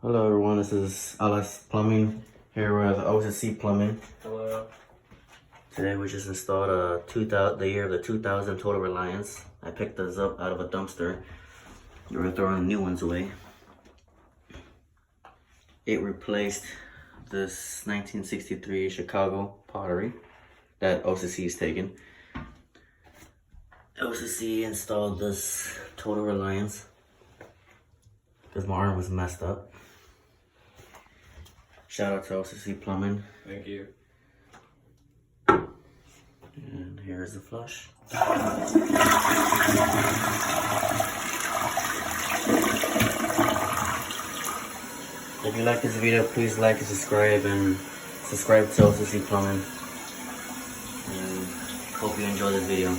Hello everyone, this is LS Plumbing here with OCC Plumbing. Hello. Today we just installed the year of the 2000 Toto Reliance. I picked this up out of a dumpster. We were throwing new ones away. It replaced this 1963 Chicago pottery that OCC is taken. OCC installed this Toto Reliance because my arm was messed up. Shout out to OCC Plumbing. Thank you. And here's the flush. If you like this video, please like and subscribe to OCC Plumbing. And hope you enjoy this video.